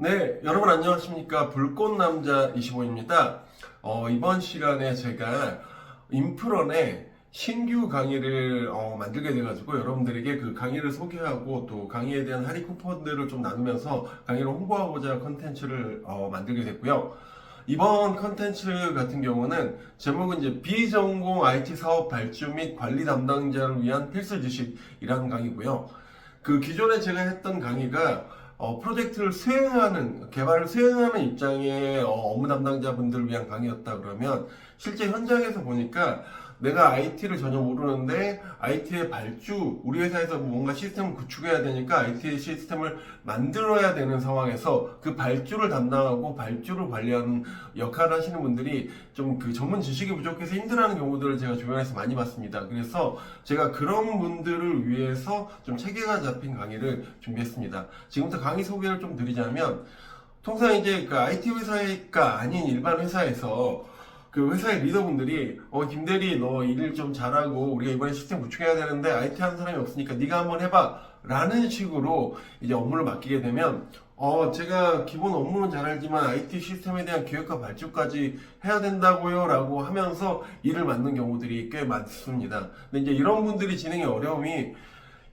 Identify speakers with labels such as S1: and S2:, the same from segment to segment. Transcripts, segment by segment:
S1: 네, 여러분 안녕하십니까. 불꽃남자 25입니다. 이번 시간에 제가 인프런의 신규 강의를 만들게 돼가지고 여러분들에게 그 강의를 소개하고 또 강의에 대한 할인 쿠폰들을 좀 나누면서 강의를 홍보하고자 컨텐츠를 만들게 됐고요. 이번 컨텐츠 같은 경우는 제목은 이제 비전공 IT 사업 발주 및 관리 담당자를 위한 필수 지식이라는 강의고요. 그 기존에 제가 했던 강의가 프로젝트를 수행하는, 개발을 수행하는 입장의 업무 담당자분들을 위한 강의였다 그러면 실제 현장에서 보니까 내가 IT를 전혀 모르는데 IT의 발주, 우리 회사에서 뭔가 시스템을 구축해야 되니까 IT 시스템을 만들어야 되는 상황에서 그 발주를 담당하고 발주를 관리하는 역할을 하시는 분들이 좀 그 전문 지식이 부족해서 힘들어하는 경우들을 제가 주변에서 많이 봤습니다. 그래서 제가 그런 분들을 위해서 좀 체계가 잡힌 강의를 준비했습니다. 지금부터 강의 소개를 좀 드리자면, 통상 이제 그 IT 회사가 아닌 일반 회사에서 그 회사의 리더분들이 김대리 너 일 좀 잘하고 우리가 이번에 시스템 구축해야 되는데 IT 하는 사람이 없으니까 네가 한번 해봐 라는 식으로 이제 업무를 맡기게 되면 제가 기본 업무는 잘 알지만 IT 시스템에 대한 기획과 발주까지 해야 된다고요 라고 하면서 일을 맡는 경우들이 꽤 많습니다. 근데 이제 이런 분들이 진행의 어려움이,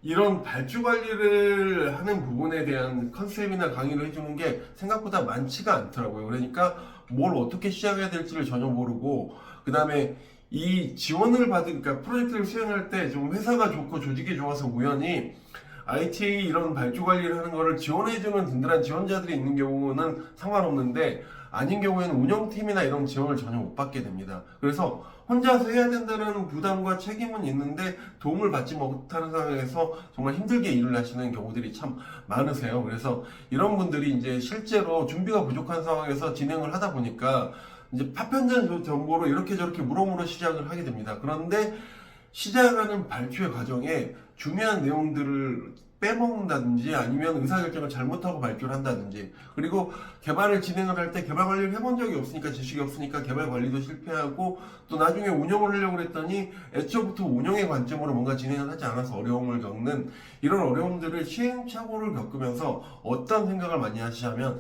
S1: 이런 발주 관리를 하는 부분에 대한 컨셉이나 강의를 해주는 게 생각보다 많지가 않더라고요. 그러니까 뭘 어떻게 시작해야 될지를 전혀 모르고, 그 다음에 이 지원을 받으니까 프로젝트를 수행할 때 좀 회사가 좋고 조직이 좋아서 우연히 IT 이런 발주 관리를 하는 거를 지원해주는 든든한 지원자들이 있는 경우는 상관없는데, 아닌 경우에는 운영팀이나 이런 지원을 전혀 못 받게 됩니다. 그래서 혼자서 해야 된다는 부담과 책임은 있는데 도움을 받지 못하는 상황에서 정말 힘들게 일을 하시는 경우들이 참 많으세요. 그래서 이런 분들이 이제 실제로 준비가 부족한 상황에서 진행을 하다 보니까 이제 파편전 정보로 이렇게 저렇게 물어물어 시작을 하게 됩니다. 그런데 시작하는 발주의 과정에 중요한 내용들을 빼먹는다든지 아니면 의사결정을 잘못하고 발주를 한다든지, 그리고 개발을 진행을 할 때 개발 관리를 해본 적이 없으니까, 지식이 없으니까 개발 관리도 실패하고, 또 나중에 운영을 하려고 했더니 애초부터 운영의 관점으로 뭔가 진행을 하지 않아서 어려움을 겪는, 이런 어려움들을 시행착오를 겪으면서 어떤 생각을 많이 하시냐면,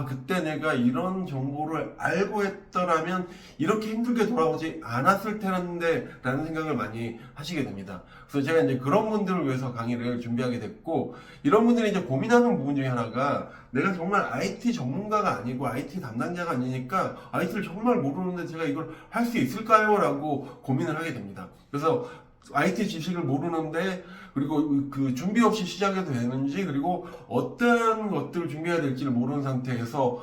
S1: 그때 내가 이런 정보를 알고 했더라면 이렇게 힘들게 돌아오지 않았을 텐데 라는 생각을 많이 하시게 됩니다. 그래서 제가 이제 그런 분들을 위해서 강의를 준비하게 됐고, 이런 분들이 이제 고민하는 부분 중에 하나가, 내가 정말 IT 전문가가 아니고 IT 담당자가 아니니까 IT를 정말 모르는데 제가 이걸 할 수 있을까요? 라고 고민을 하게 됩니다. 그래서 IT 지식을 모르는데, 그리고 그 준비 없이 시작해도 되는지, 그리고 어떤 것들을 준비해야 될지를 모르는 상태에서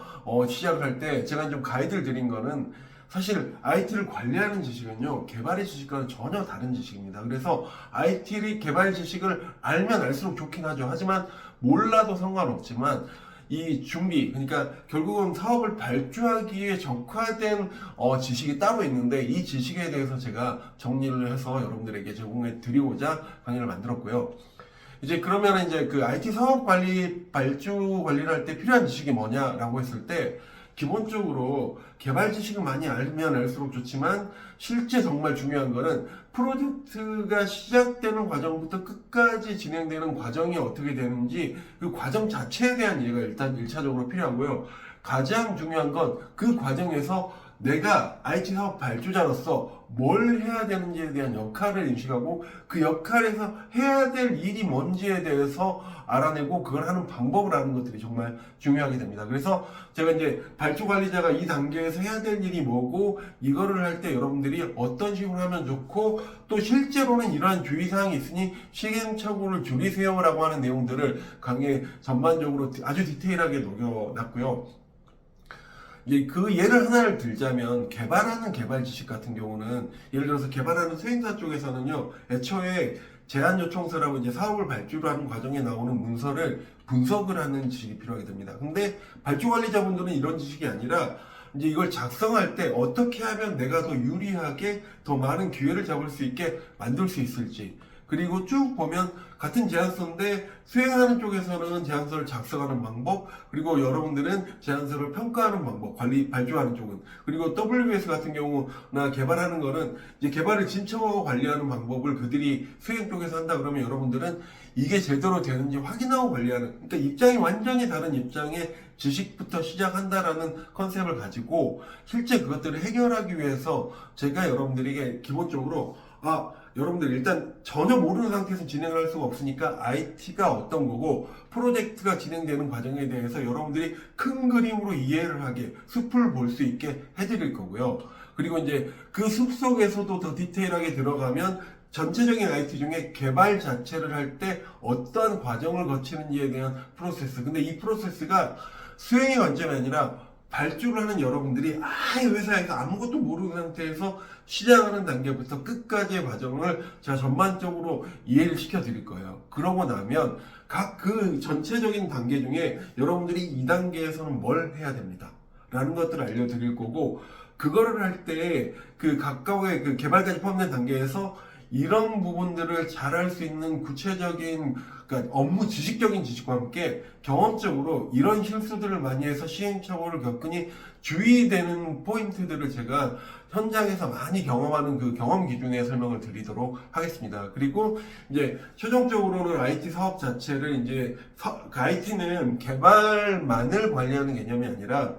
S1: 시작을 할 때 제가 좀 가이드를 드린 거는, 사실 IT를 관리하는 지식은요, 개발의 지식과는 전혀 다른 지식입니다. 그래서 IT 개발 지식을 알면 알수록 좋긴 하죠. 하지만 몰라도 상관없지만 이 준비, 그러니까 결국은 사업을 발주하기에 적화된 지식이 따로 있는데, 이 지식에 대해서 제가 정리를 해서 여러분들에게 제공해 드리고자 강의를 만들었고요. 이제 그러면 이제 그 IT 사업 관리, 발주 관리를 할 때 필요한 지식이 뭐냐라고 했을 때, 기본적으로 개발 지식을 많이 알면 알수록 좋지만, 실제 정말 중요한 거는 프로젝트가 시작되는 과정부터 끝까지 진행되는 과정이 어떻게 되는지, 그 과정 자체에 대한 이해가 일단 1차적으로 필요하고요. 가장 중요한 건 그 과정에서 내가 IT 사업 발주자로서 뭘 해야 되는지에 대한 역할을 인식하고, 그 역할에서 해야 될 일이 뭔지에 대해서 알아내고 그걸 하는 방법을 아는 것들이 정말 중요하게 됩니다. 그래서 제가 이제 발주 관리자가 이 단계에서 해야 될 일이 뭐고, 이거를 할 때 여러분들이 어떤 식으로 하면 좋고, 또 실제로는 이러한 주의사항이 있으니 시행착오를 줄이세요라고 하는 내용들을 강의 전반적으로 아주 디테일하게 녹여놨고요. 이제 그 예를 하나를 들자면, 개발하는 개발 지식 같은 경우는, 예를 들어서 개발하는 수행사 쪽에서는요, 애초에 제안 요청서라고 이제 사업을 발주를 하는 과정에 나오는 문서를 분석을 하는 지식이 필요하게 됩니다. 근데 발주 관리자분들은 이런 지식이 아니라, 이제 이걸 작성할 때 어떻게 하면 내가 더 유리하게 더 많은 기회를 잡을 수 있게 만들 수 있을지, 그리고 쭉 보면 같은 제안서인데 수행하는 쪽에서는 제안서를 작성하는 방법, 그리고 여러분들은 제안서를 평가하는 방법, 발주하는 쪽은, 그리고 WS 같은 경우나 개발하는 거는 이제 개발을 진척하고 관리하는 방법을 그들이 수행 쪽에서 한다 그러면 여러분들은 이게 제대로 되는지 확인하고 관리하는, 그러니까 입장이 완전히 다른 입장의 지식부터 시작한다라는 컨셉을 가지고 실제 그것들을 해결하기 위해서 제가 여러분들에게 기본적으로 여러분들 일단 전혀 모르는 상태에서 진행을 할 수가 없으니까 IT가 어떤 거고 프로젝트가 진행되는 과정에 대해서 여러분들이 큰 그림으로 이해를 하게 숲을 볼 수 있게 해드릴 거고요. 그리고 이제 그 숲 속에서도 더 디테일하게 들어가면 전체적인 IT 중에 개발 자체를 할 때 어떠한 과정을 거치는지에 대한 프로세스. 근데 이 프로세스가 수행의 관점이 아니라 발주를 하는 여러분들이 아예 회사에서 아무것도 모르는 상태에서 시작하는 단계부터 끝까지의 과정을 제가 전반적으로 이해를 시켜 드릴 거예요. 그러고 나면 각 그 전체적인 단계 중에 여러분들이 이 단계에서는 뭘 해야 됩니다 라는 것들을 알려드릴 거고, 그거를 할 때 그 각각의 그 개발까지 포함된 단계에서 이런 부분들을 잘할 수 있는 구체적인, 그러니까 업무 지식적인 지식과 함께 경험적으로 이런 실수들을 많이 해서 시행착오를 겪으니 주의되는 포인트들을 제가 현장에서 많이 경험하는 그 경험 기준에 설명을 드리도록 하겠습니다. 그리고 이제 최종적으로는 IT 사업 자체를 이제 IT는 개발만을 관리하는 개념이 아니라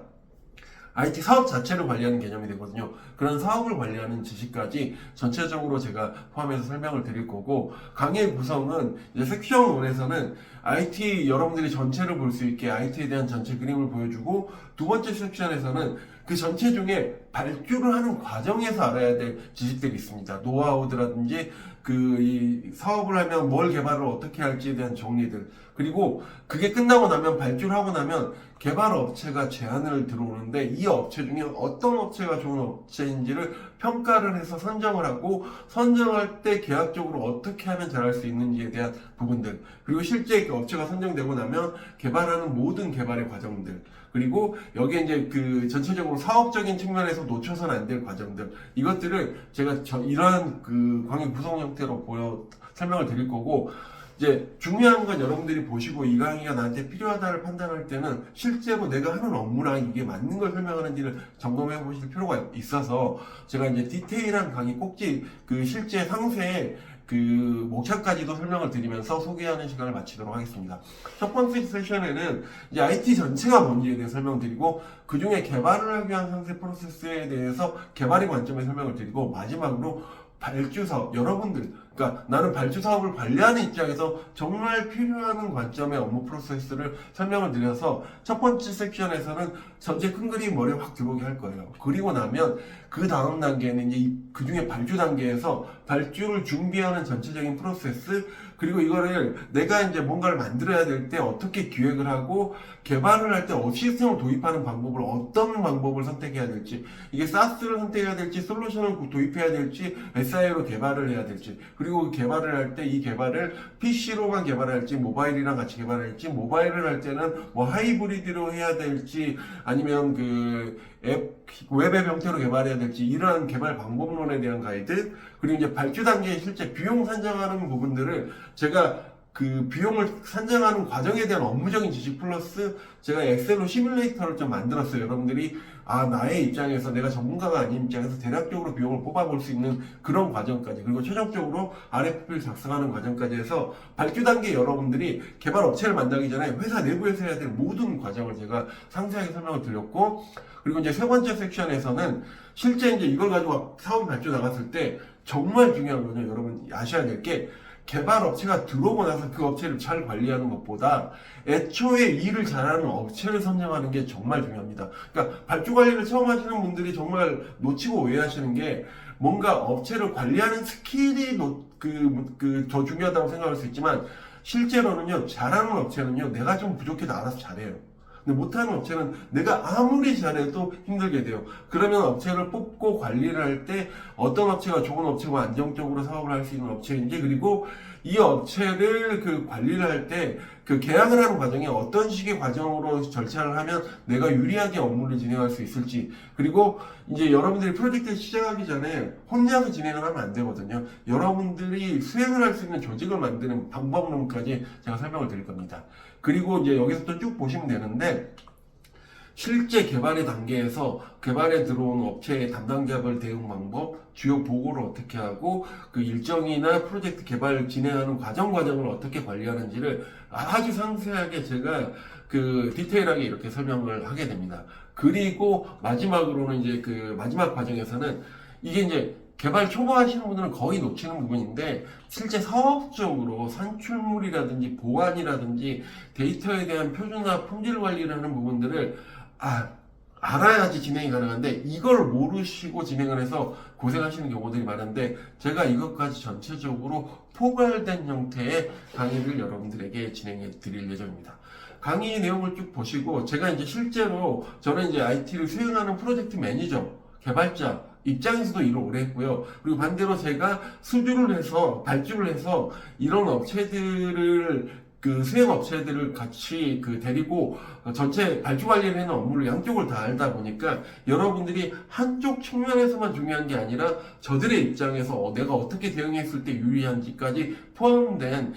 S1: IT 사업 자체를 관리하는 개념이 되거든요. 그런 사업을 관리하는 지식까지 전체적으로 제가 포함해서 설명을 드릴 거고, 강의 구성은 이제 섹션 1에서는 IT 여러분들이 전체를 볼 수 있게 IT에 대한 전체 그림을 보여주고, 두 번째 섹션에서는 그 전체 중에 발주를 하는 과정에서 알아야 될 지식들이 있습니다. 노하우드라든지 이 사업을 하면 뭘 개발을 어떻게 할지에 대한 정리들, 그리고 그게 끝나고 나면 발주를 하고 나면 개발 업체가 제안을 들어오는데 이 업체 중에 어떤 업체가 좋은 업체인지를 평가를 해서 선정을 하고, 선정할 때 계약적으로 어떻게 하면 잘할 수 있는지에 대한 부분들, 그리고 실제 그 업체가 선정되고 나면 개발하는 모든 개발의 과정들, 그리고 여기에 이제 그 전체적으로 사업적인 측면에서 놓쳐서는 안 될 과정들, 이것들을 제가 이러한 그 강의 구성 형태로 설명을 드릴 거고, 이제 중요한 건 여러분들이 보시고 이 강의가 나한테 필요하다를 판단할 때는 실제로 내가 하는 업무랑 이게 맞는 걸 설명하는지를 점검해 보실 필요가 있어서 제가 이제 디테일한 강의 꼭지 그 실제 상세에 그 목차까지도 설명을 드리면서 소개하는 시간을 마치도록 하겠습니다. 첫 번째 세션에는 이제 IT 전체가 뭔지에 대해 설명드리고, 그 중에 개발을 하기 위한 상세 프로세스에 대해서 개발의 관점에 설명을 드리고, 마지막으로 발주 사업, 여러분들, 그러니까 나는 발주 사업을 관리하는 입장에서 정말 필요한 관점의 업무 프로세스를 설명을 드려서 첫 번째 섹션에서는 전체 큰 그림 머리에 확 들어오게 할 거예요. 그리고 나면 그 다음 단계는 이제 그 중에 발주 단계에서 발주를 준비하는 전체적인 프로세스, 그리고 이거를 내가 이제 뭔가를 만들어야 될 때 어떻게 기획을 하고, 개발을 할 때 시스템을 도입하는 방법을 어떤 방법을 선택해야 될지, 이게 SaaS를 선택해야 될지 솔루션을 도입해야 될지 SI로 개발을 해야 될지, 그리고 개발을 할 때 이 개발을 PC로만 개발할지 모바일이랑 같이 개발할지, 모바일을 할 때는 뭐 하이브리드로 해야 될지 아니면 웹의 형태로 개발해야 될지, 이러한 개발 방법론에 대한 가이드, 그리고 이제 발주 단계에 실제 비용 산정하는 부분들을 제가 그 비용을 산정하는 과정에 대한 업무적인 지식 플러스 제가 엑셀로 시뮬레이터를 좀 만들었어요. 여러분들이 나의 입장에서, 내가 전문가가 아닌 입장에서 대략적으로 비용을 뽑아볼 수 있는 그런 과정까지, 그리고 최종적으로 RFP를 작성하는 과정까지 해서 발주 단계 여러분들이 개발 업체를 만나기 전에 회사 내부에서 해야 될 모든 과정을 제가 상세하게 설명을 드렸고, 그리고 이제 세 번째 섹션에서는 실제 이제 이걸 가지고 사업 발주 나갔을 때 정말 중요한 거는 여러분 아셔야 될 게, 개발 업체가 들어오고 나서 그 업체를 잘 관리하는 것보다 애초에 일을 잘하는 업체를 선정하는 게 정말 중요합니다. 그러니까 발주 관리를 처음 하시는 분들이 정말 놓치고 오해하시는 게, 뭔가 업체를 관리하는 스킬이 더 중요하다고 생각할 수 있지만, 실제로는요, 잘하는 업체는요, 내가 좀 부족해도 알아서 잘해요. 근데 못하는 업체는 내가 아무리 잘해도 힘들게 돼요. 그러면 업체를 뽑고 관리를 할 때 어떤 업체가 좋은 업체고 안정적으로 사업을 할 수 있는 업체인지, 그리고 이 업체를 그 관리를 할 때 그 계약을 하는 과정에 어떤 식의 과정으로 절차를 하면 내가 유리하게 업무를 진행할 수 있을지, 그리고 이제 여러분들이 프로젝트를 시작하기 전에 혼자서 진행을 하면 안 되거든요. 여러분들이 수행을 할 수 있는 조직을 만드는 방법론까지 제가 설명을 드릴 겁니다. 그리고 이제 여기서 또 쭉 보시면 되는데, 실제 개발의 단계에서 개발에 들어온 업체의 담당자별 대응 방법, 주요 보고를 어떻게 하고 그 일정이나 프로젝트 개발 진행하는 과정을 어떻게 관리하는지를 아주 상세하게 제가 그 디테일하게 이렇게 설명을 하게 됩니다. 그리고 마지막으로는 이제 그 마지막 과정에서는 이게 이제 개발 초보 하시는 분들은 거의 놓치는 부분인데, 실제 사업적으로 산출물이라든지 보안이라든지 데이터에 대한 표준화 품질 관리를 하는 부분들을 알아야지 진행이 가능한데, 이걸 모르시고 진행을 해서 고생하시는 경우들이 많은데, 제가 이것까지 전체적으로 포괄된 형태의 강의를 여러분들에게 진행해 드릴 예정입니다. 강의 내용을 쭉 보시고, 제가 이제 실제로 저는 이제 IT를 수행하는 프로젝트 매니저, 개발자 입장에서도 일을 오래 했고요. 그리고 반대로 제가 수주를 해서 발주를 해서 이런 업체들을 그 수행 업체들을 같이 그 데리고 전체 발주 관리를 하는 업무를 양쪽을 다 알다 보니까 여러분들이 한쪽 측면에서만 중요한 게 아니라 저들의 입장에서 내가 어떻게 대응했을 때 유리한지까지 포함된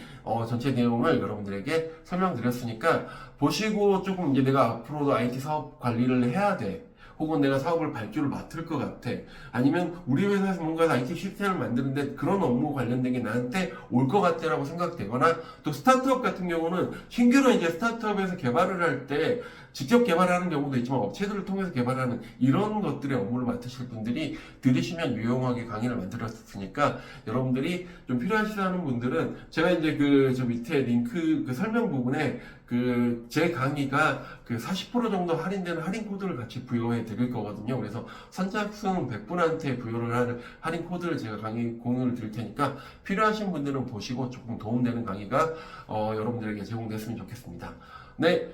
S1: 전체 내용을 여러분들에게 설명드렸으니까, 보시고 조금 이제 내가 앞으로도 IT 사업 관리를 해야 돼, 혹은 내가 사업을 발주를 맡을 것 같아, 아니면 우리 회사에서 뭔가 IT 시스템을 만드는데 그런 업무 관련된 게 나한테 올 것 같아 라고 생각되거나, 또 스타트업 같은 경우는 신규로 이제 스타트업에서 개발을 할 때 직접 개발하는 경우도 있지만 업체들을 통해서 개발하는 이런 것들의 업무를 맡으실 분들이 들으시면 유용하게 강의를 만들었으니까, 여러분들이 좀 필요하시다는 분들은 제가 이제 그 저 밑에 링크 그 설명 부분에 그 제 강의가 그 40% 정도 할인되는 할인 코드를 같이 부여해 드릴 거거든요. 그래서 선착순 100분한테 부여를 하는 할인 코드를 제가 강의 공유를 드릴 테니까, 필요하신 분들은 보시고 조금 도움되는 강의가 여러분들에게 제공됐으면 좋겠습니다. 네,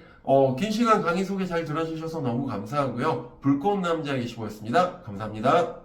S1: 긴 시간 강의 소개 잘 들어주셔서 너무 감사하고요. 불꽃 남자 25였습니다. 감사합니다.